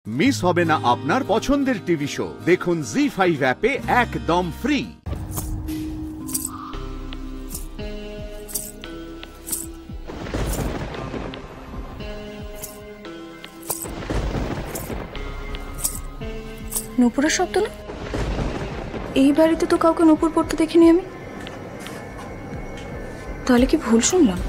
Miss হবে না আপনার পছন্দের টিভি শো। দেখুন জি5 অ্যাপে একদম ফ্রি। নূপুরের শব্দ না? এই বাড়িতে তো কাউকে নূপুর পড়তে দেখিনি আমি। তাহলে কি ভুল শুনলাম?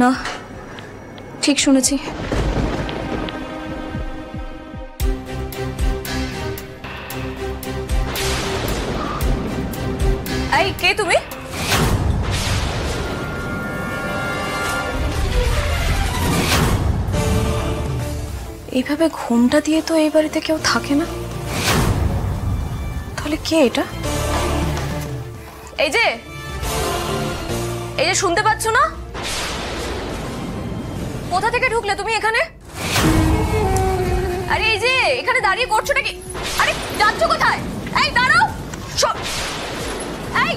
না, ঠিক শুনেছি। এই কে তুমি? এইভাবে ঘুমটা দিয়ে তো এই বাড়িতে কেউ থাকে না। তাহলে কে এটা? এই যে শুনতে পাচ্ছ না? কোথা থেকে ঢুকলে তুমি এখানে? আরে এই যে এখানে দাঁড়িয়ে করছো নাকি? আরে যাচ্ছ কোথায়? এই দাঁড়াও, এই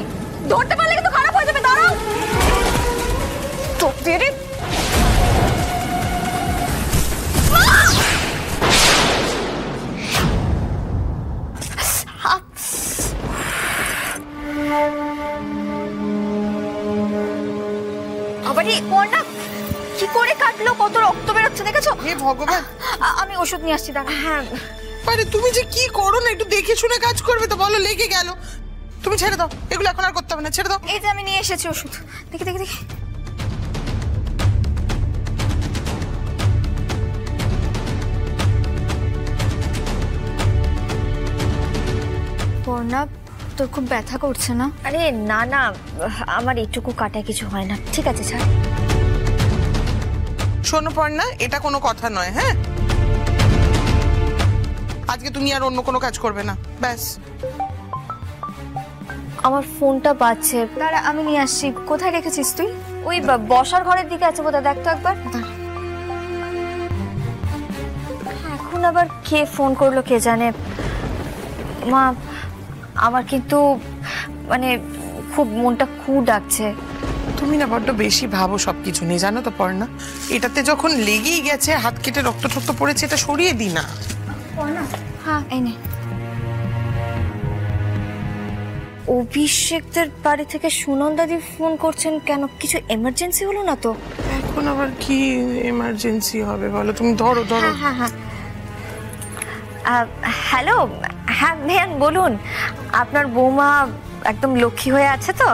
ধরতে পারলে কিন্তু খারাপ হয়ে যাবে। দাঁড়াও তো তেরে। আবারই পড়না কি করে কাটলো, কত রক্ত বেরোচ্ছে দেখেছো? হে ভগবান, আমি ওষুধ নিয়ে আসছি। দাঁড়া। হ্যাঁ আরে তুমি যে কি করো না, একটু দেখে শুনে কাজ করবে তো। বলো লেগে গেল, তুমি ছেড়ে দাও, এগুলো এখন আর করতে হবে না, ছেড়ে দাও। এই যে আমি নিয়ে এসেছি ওষুধ। দেখি দেখি দেখি। পর্ণা, তোর খুব ব্যথা করছে না? আরে না না, আমার এইটুকু কাটা কিছু হয় না। ঠিক আছে ছাড়। শোনো পর্ণা, এটা কোনো কথা নয়। হ্যাঁ, আজকে তুমি আর অন্য কোনো কাজ করবে না, ব্যাস। আমার ফোনটা বাজছে। দাঁড়া, আমি নিয়ে আসছি। কোথায় রেখেছিস তুই? ওই বসার ঘরের দিকে আছে বোধহয়, দেখ তো একবার। এখন আবার কে ফোন করলো কে জানে। মা, আমার কিন্তু মানে খুব মনটা খুব ডাকছে। তুমি না বড্ড বেশি ভাবো সবকিছু নিয়ে, জানো তো পর্ণা। এটাতে যখন লেগেই গেছে, হাত কেটে রক্ত টক্ত পড়েছে, এটা সরিয়ে দি না। হ্যাঁ এই নে। অভিষেকদের বাড়ি থেকে সুনন্দাদি ফোন করছেন কেন? কিছু এমার্জেন্সি হলো না তো? এখন আবার কি এমার্জেন্সি হবে বলো? তুমি ধরো ধরো। হ্যাঁ হ্যাঁ। হ্যালো, হ্যাঁ মেয়ান বলুন। আপনার বৌমা একদম লক্ষ্মী হয়ে আছে তো?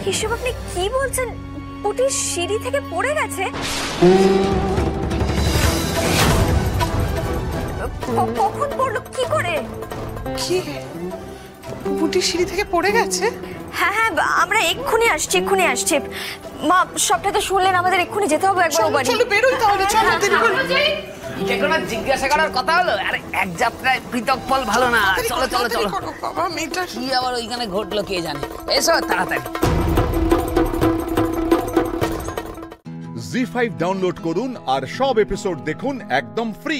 হিসেব আপনি কি বলছেন? পুটি সিঁড়ি থেকে পড়ে গেছে? কখন পড়লো, কি করে? কি বুটি সিঁড়ি থেকে পড়ে গেছে? হ্যাঁ হ্যাঁ, আমরা এক্ষুনি আসছি। মা, সবটা তো শুনলেন, আমাদের এক্ষুনি যেতে হবে একবার বাড়ি। চলো বেরোই তাহলে, চলো দেরি করে। এগুলো জিজ্ঞাসা করার কথা হলো? আরে এক যাত্রায় পৃথক ফল ভালো না। চলো চলো চলো। বাবা, মেয়েটা কি আবার ওইখানে ঘটলো কে জানে। এসো তাড়াতাড়ি। জি5 ডাউনলোড করুন আর সব এপিসোড দেখুন একদম ফ্রি।